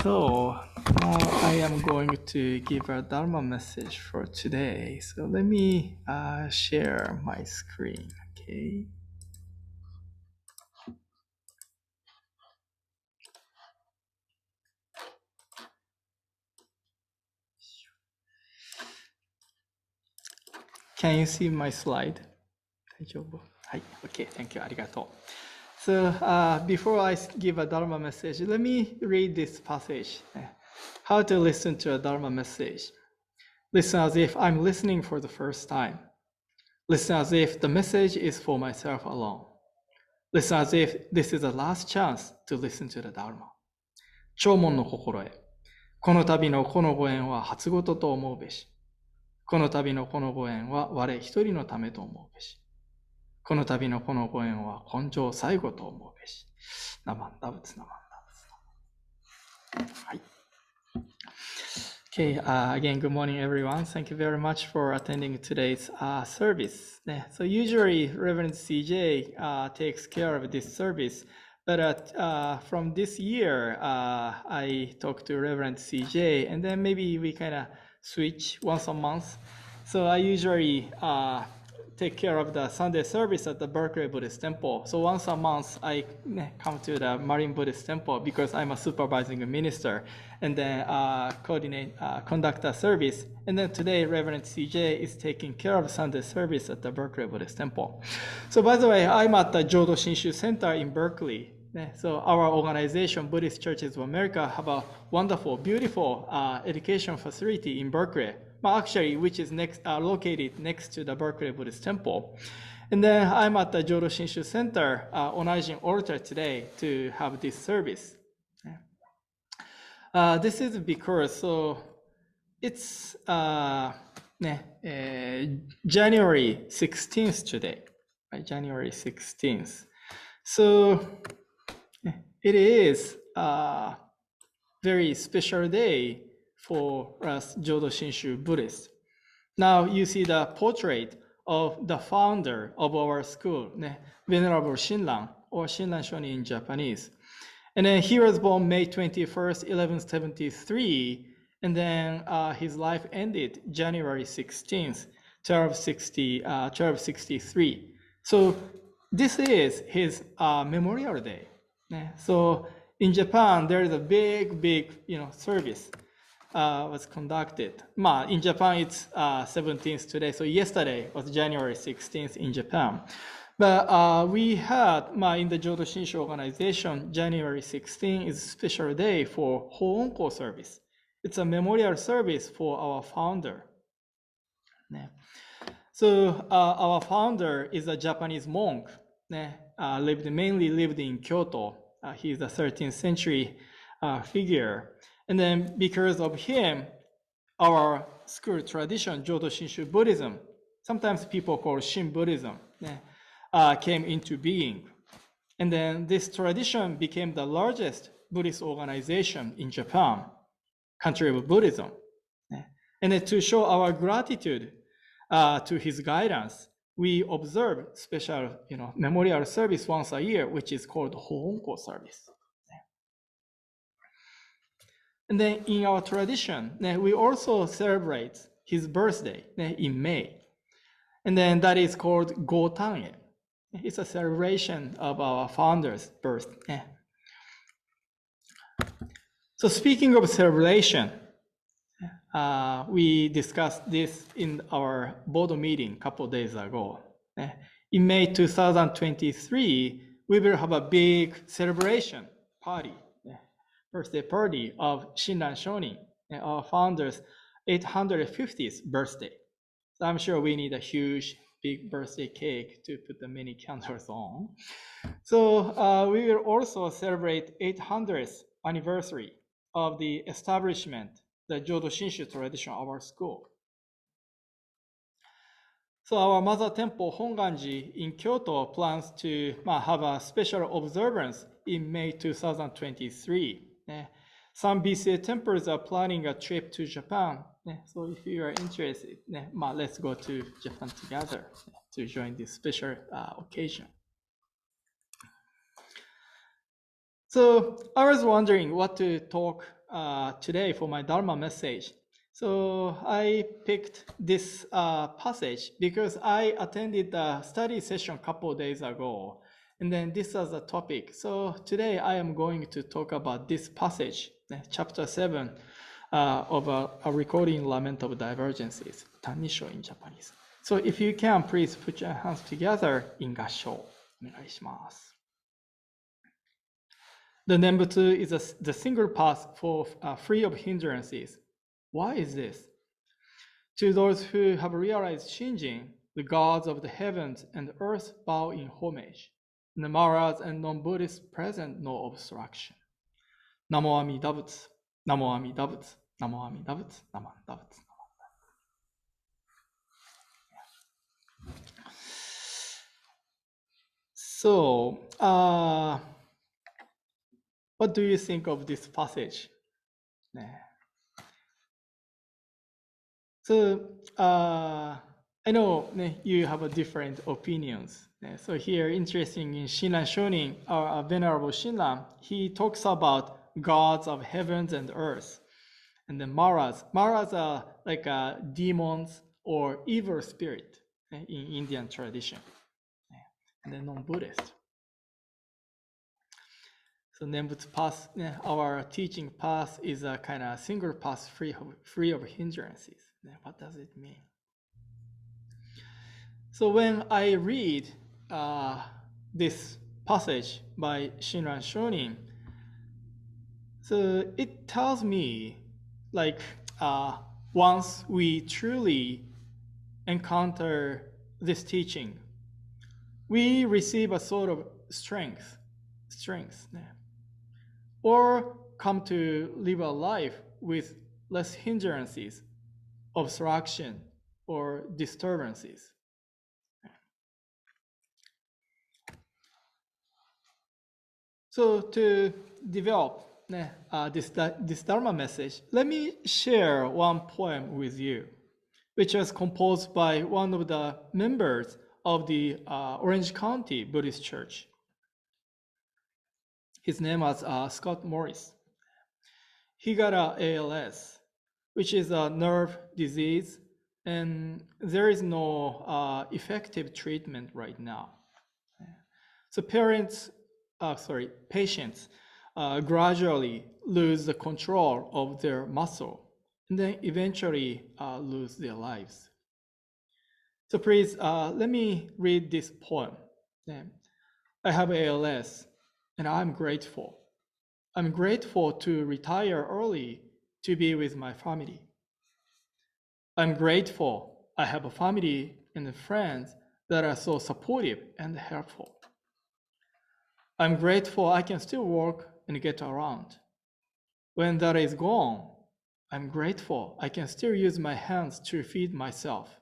So now I am going to give a Dharma message for today. So let me share my screen, okay? Can you see my slide? 大丈夫? はい, okay, thank you, ありがとう. So before I give a Dharma message, let me read this passage. How to listen to a Dharma message. Listen as if I'm listening for the first time. Listen as if the message is for myself alone. Listen as if this is the last chance to listen to the Dharma. 聴聞の心得。この度のこのご縁は初事と思うべし。この度のこのご縁は我一人のためと思うべし。この度のこのご縁は根性最後と思うべし。ナマンダ仏ナマンダ仏。はい。Okay, again, good morning, everyone. Thank you very much for attending today's service. So usually, Reverend CJ takes care of this service, but from this year, I talked to Reverend CJ, and then maybe we kind of switch once a month. So I usually take care of the Sunday service at the Berkeley Buddhist Temple. So once a month, I come to the Marin Buddhist Temple because I'm a supervising minister, and then conduct a service. And then today, Reverend CJ is taking care of Sunday service at the Berkeley Buddhist Temple. So by the way, I'm at the Jodo Shinshu Center in Berkeley. So our organization, Buddhist Churches of America, have a wonderful, beautiful education facility in Berkeley. Well, actually, which is located next to the Berkeley Buddhist Temple. And then I'm at the Jodo Shinshu Center on Ajin altar today to have this service. This is because it's January 16th today, right? January 16th. So it is a very special day for us Jodo Shinshu Buddhists. Now you see the portrait of the founder of our school, Venerable Shinran, or Shinran Shoni in Japanese. And then he was born May 21st, 1173, and then his life ended January 16th, 1263. So this is his memorial day. So in Japan, there is a big, service was conducted. In Japan, it's 17th today. So yesterday was January 16th in Japan. But we had, in the Jodo Shinshu organization, January 16th is a special day for Hōonkō service. It's a memorial service for our founder. So our founder is a Japanese monk, mainly lived in Kyoto. He's a 13th century figure. And then because of him, our school tradition, Jodo Shinshu Buddhism, sometimes people call Shin Buddhism, came into being. And then this tradition became the largest Buddhist organization in Japan, country of Buddhism. And then to show our gratitude to his guidance, we observe special, memorial service once a year, which is called Hōonkō service. And then in our tradition, we also celebrate his birthday in May. And then that is called Gotange. It's a celebration of our founder's birth. So speaking of celebration, we discussed this in our board meeting a couple of days ago. In May 2023, we will have a big celebration party, birthday party of Shinran Shonin, our founder's 850th birthday. So I'm sure we need a huge, big birthday cake to put the many candles on. So we will also celebrate 800th anniversary of the establishment, the Jodo Shinshu tradition of our school. So our mother temple, Honganji in Kyoto, plans to have a special observance in May 2023. Some BCA temples are planning a trip to Japan. So if you are interested, let's go to Japan together to join this special occasion. So I was wondering what to talk today for my Dharma message. So I picked this passage because I attended the study session a couple of days ago, and then this was a topic. So today I am going to talk about this passage, chapter 7 of a recording Lament of Divergences, Tanisho in Japanese. So if you can, please put your hands together in Gassho. お願いします。The Nembutsu is the single path for free of hindrances. Why is this? To those who have realized Shinjin, the gods of the heavens and earth bow in homage. And the Maras and non-Buddhists present no obstruction. Namo Amida Butsu, Namo Amida Butsu, Namo Amida Butsu, Namo Amida Butsu. So, what do you think of this passage? So, I know you have a different opinions. So here, interesting in Shinran Shonin, our Venerable Shinran, he talks about gods of heavens and earth. And then Maras. Maras are like demons or evil spirit in Indian tradition. And then non-Buddhist. So Nembutsu path, our teaching path is a kind of single path free of hindrances. What does it mean? So when I read this passage by Shinran Shonin, so it tells me like once we truly encounter this teaching, we receive a sort of strength, or come to live a life with less hindrances, obstruction, or disturbances. So to develop this Dharma message, let me share one poem with you, which was composed by one of the members of the Orange County Buddhist Church. His name was Scott Morris. He got a ALS, which is a nerve disease, and there is no effective treatment right now. So patients gradually lose the control of their muscle and then eventually lose their lives. So please, let me read this poem. I have ALS and I'm grateful. I'm grateful to retire early to be with my family. I'm grateful I have a family and friends that are so supportive and helpful. I'm grateful I can still work and get around. When that is gone, I'm grateful I can still use my hands to feed myself.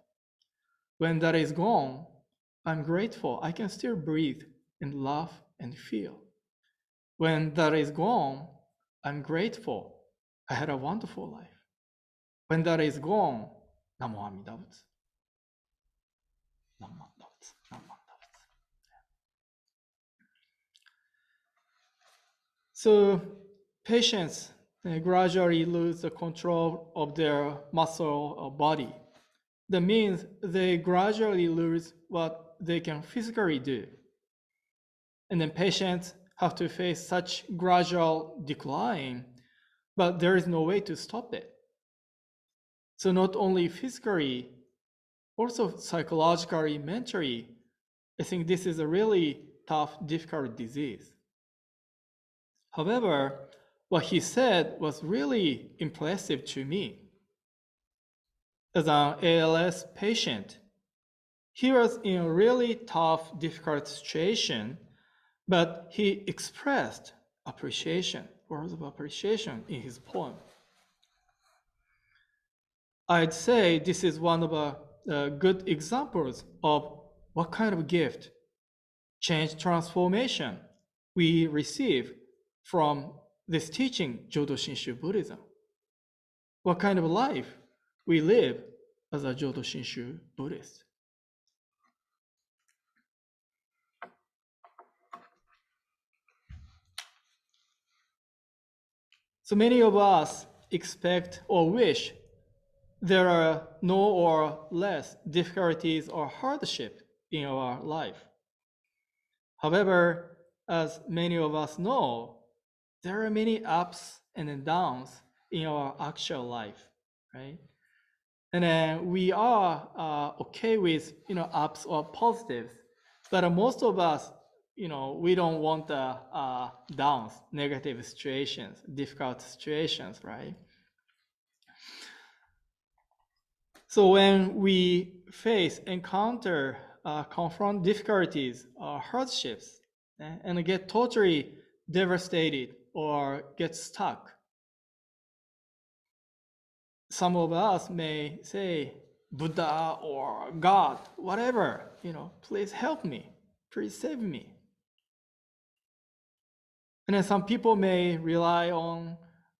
When that is gone, I'm grateful I can still breathe and laugh and feel. When that is gone, I'm grateful I had a wonderful life. When that is gone, Namo Amida Butsu. Namo Amida Butsu. Namo Amida Butsu. So patients gradually lose the control of their muscle or body. That means they gradually lose what they can physically do. And then patients have to face such gradual decline, but there is no way to stop it. So not only physically, also psychologically, mentally, I think this is a really tough, difficult disease. However, what he said was really impressive to me. As an ALS patient, he was in a really tough, difficult situation, but he expressed appreciation, words of appreciation in his poem. I'd say this is one of the good examples of what kind of gift, change, transformation we receive from this teaching, Jodo Shinshu Buddhism. What kind of life we live as a Jodo Shinshu Buddhist. So many of us expect or wish there are no or less difficulties or hardship in our life. However, as many of us know, there are many ups and downs in our actual life, right? And then we are okay with ups or positives, but most of us, we don't want the downs, negative situations, difficult situations, right? So when we encounter, confront difficulties or hardships, and get totally devastated or get stuck, some of us may say, Buddha or God, whatever, please help me, please save me. And then some people may rely on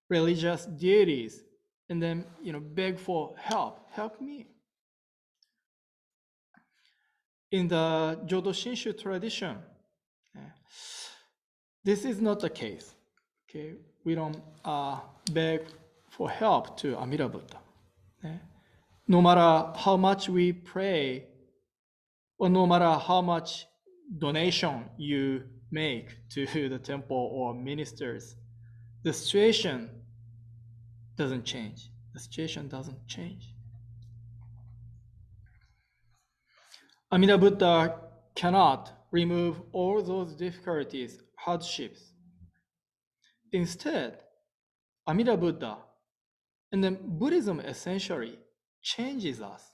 religious deities and then, beg for help me. In the Jodo Shinshu tradition, this is not the case. Okay, we don't beg for help to Amida Buddha. No matter how much we pray, or no matter how much donation you make to the temple or ministers, the situation doesn't change. The situation doesn't change. Amida Buddha cannot remove all those difficulties, hardships. Instead, Amida Buddha, and then Buddhism essentially changes us.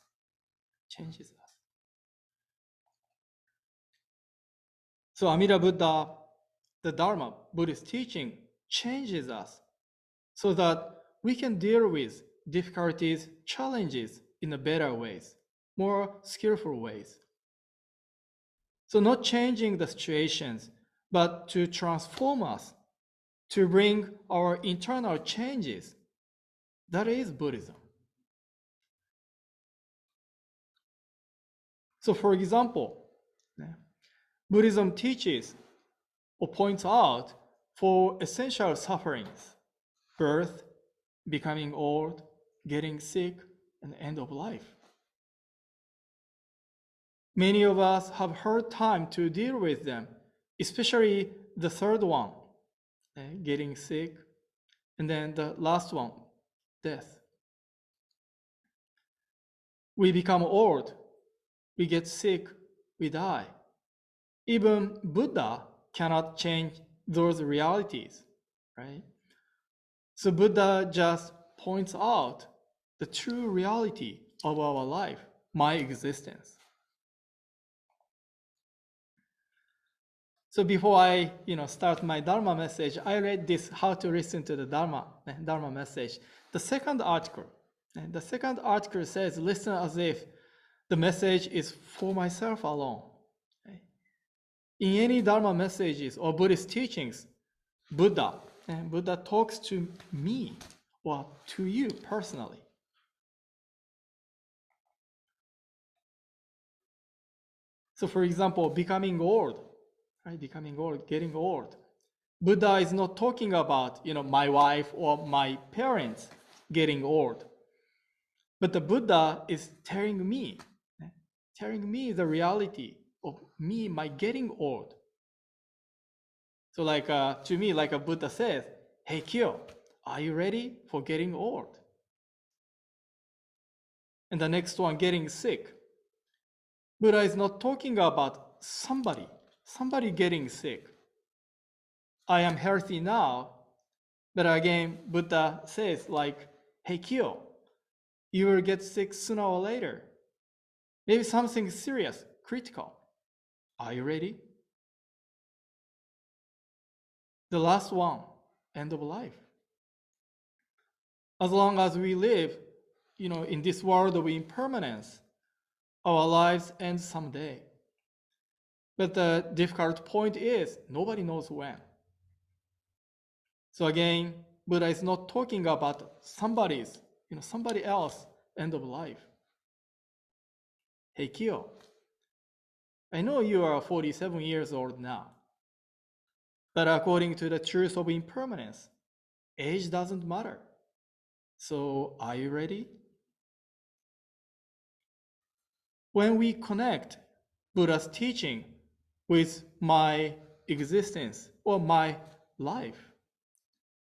So Amida Buddha, the Dharma, Buddhist teaching, changes us so that we can deal with difficulties, challenges in a better ways, more skillful ways. So not changing the situations, but to transform us, to bring our internal changes. That is Buddhism. So for example, Buddhism teaches or points out for essential sufferings: birth, becoming old, getting sick, and end of life. Many of us have hard time to deal with them, especially the third one, getting sick, and then the last one, death. We become old, we get sick, we die. Even Buddha cannot change those realities, right? So Buddha just points out the true reality of our life, my existence. So before I start my Dharma message, I read this, how to listen to the Dharma message. The second article says, listen as if the message is for myself alone. In any Dharma messages or Buddhist teachings, Buddha talks to me or to you personally. So for example, becoming old, getting old. Buddha is not talking about my wife or my parents getting old, but the Buddha is telling me the reality of me, my getting old. So to me, like a Buddha says, hey Kiyo, are you ready for getting old? And the next one, getting sick. Buddha is not talking about somebody getting sick. I am healthy now, but again, Buddha says hey Kiyo, you will get sick sooner or later. Maybe something serious, critical. Are you ready? The last one, end of life. As long as we live, in this world of impermanence, our lives end someday. But the difficult point is nobody knows when. So again, Buddha is not talking about somebody else end of life. Hey Kiyo, I know you are 47 years old now, but according to the truth of impermanence, age doesn't matter. So are you ready? When we connect Buddha's teaching with my existence or my life,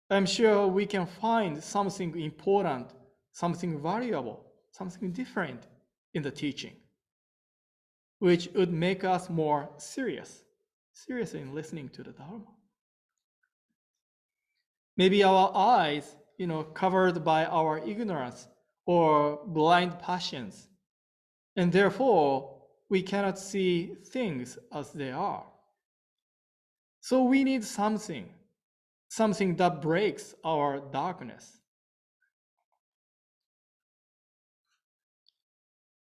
I'm sure we can find something important, something valuable, something different in the teaching, which would make us more serious in listening to the Dharma. Maybe our eyes, covered by our ignorance or blind passions, and therefore we cannot see things as they are. So we need something that breaks our darkness.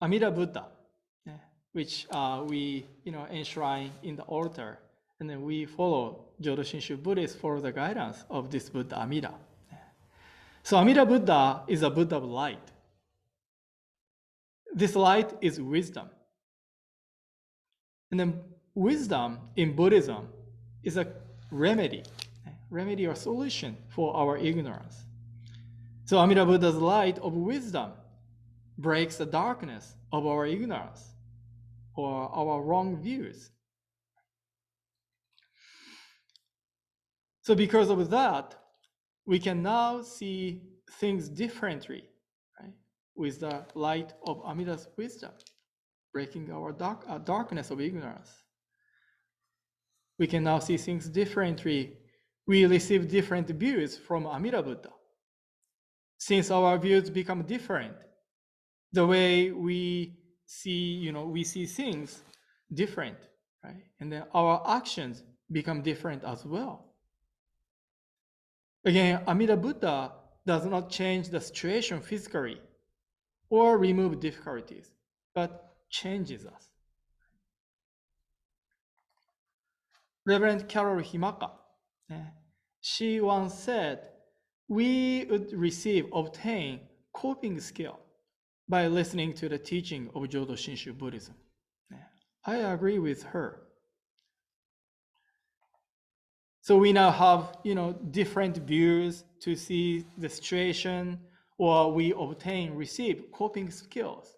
Amida Buddha, which we enshrine in the altar, and then we follow Jodo Shinshu Buddhists for the guidance of this Buddha Amida. So Amida Buddha is a Buddha of light. This light is wisdom. And then wisdom in Buddhism is a remedy or solution for our ignorance. So Amida Buddha's light of wisdom breaks the darkness of our ignorance or our wrong views. So because of that, we can now see things differently, right? With the light of Amida's wisdom, breaking our darkness of ignorance. We can now see things differently. We receive different views from Amida Buddha. Since our views become different, the way we see, we see things different, right? And then our actions become different as well. Again, Amida Buddha does not change the situation physically or remove difficulties, but changes us. Reverend Carol Himaka, she once said, we would obtain coping skill by listening to the teaching of Jodo Shinshu Buddhism. I agree with her. So we now have, different views to see the situation, or we receive coping skills.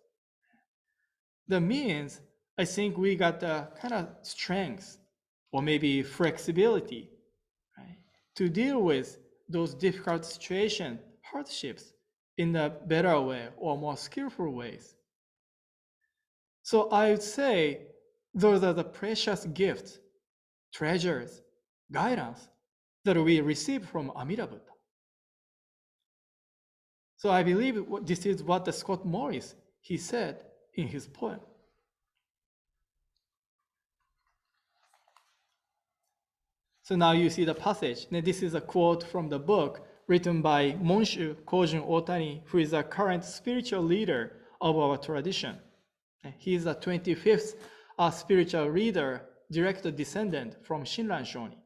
That means, I think we got the kind of strength or maybe flexibility, right, to deal with those difficult situations, hardships in a better way or more skillful ways. So I would say those are the precious gifts, treasures, guidance that we receive from Amida Buddha. So I believe this is what the Scott Morris, he said in his poem. So now you see the passage. Now this is a quote from the book written by Monshu Kojun Otani, who is a current spiritual leader of our tradition. He is the 25th spiritual leader, direct descendant from Shinran Shoni.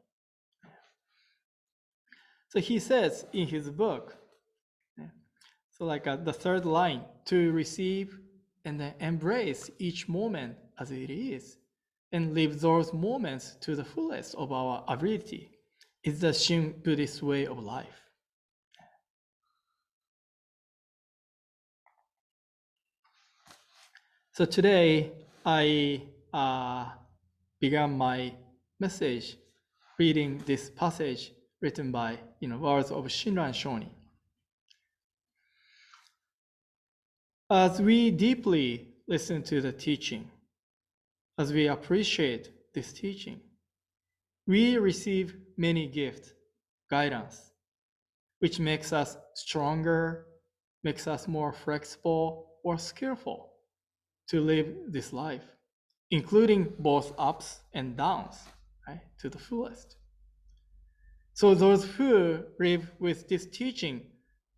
So he says in his book, so like the third line, to receive and then embrace each moment as it is, and live those moments to the fullest of our ability, is the Shin Buddhist way of life. So today, I began my message reading this passage written by, words of Shinran Shoni. As we deeply listen to the teaching, as we appreciate this teaching, we receive many gifts, guidance, which makes us stronger, makes us more flexible or skillful to live this life, including both ups and downs, right, to the fullest. So those who live with this teaching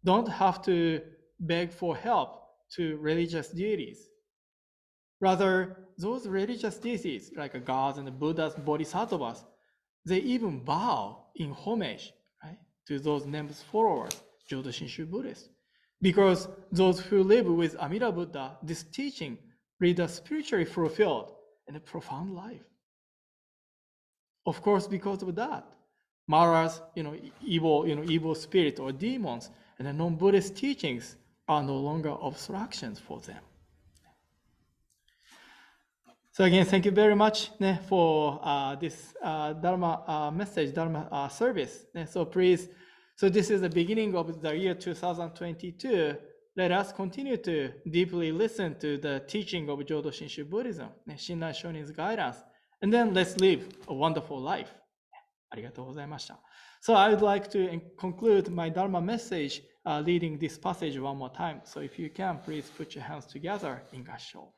don't have to beg for help to religious deities. Rather, those religious deities, like gods and Buddhas, bodhisattvas, they even bow in homage, right, to those named followers, Jodo Shinshu Buddhists. Because those who live with Amida Buddha, this teaching, lead a spiritually fulfilled and a profound life. Of course, because of that, Mara's, evil spirit or demons, and the non-Buddhist teachings are no longer obstructions for them. So again, thank you very much for this Dharma message, Dharma service. So please, so this is the beginning of the year 2022. Let us continue to deeply listen to the teaching of Jodo Shinshu Buddhism, Shinran Shonin's guidance, and then let's live a wonderful life. ありがとうございました。So I would like to conclude my Dharma message leading this passage one more time. So if you can, please put your hands together in Gassho.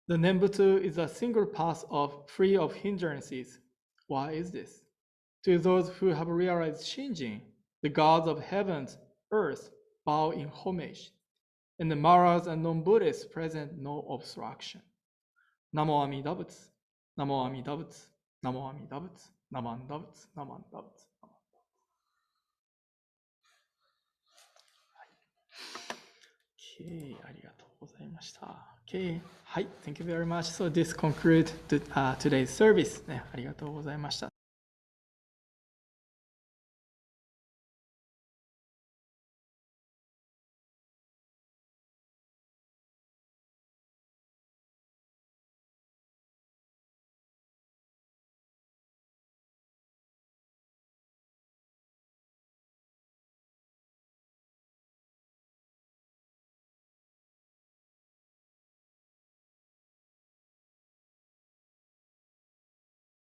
The Nembutsu is a single path free of hindrances. Why is this? To those who have realized Shinjin, the gods of heavens, earth, bow in homage, and the Maras and non-Buddhists present no obstruction. Namo Amida Butsu, Namo Amida Butsu, Namo Amida Butsu, Namo Amida Butsu, Namo Amida Butsu. Okay, ありがとうございました。Okay, はい、thank you very much. So this concludes today's service. ありがとうございました。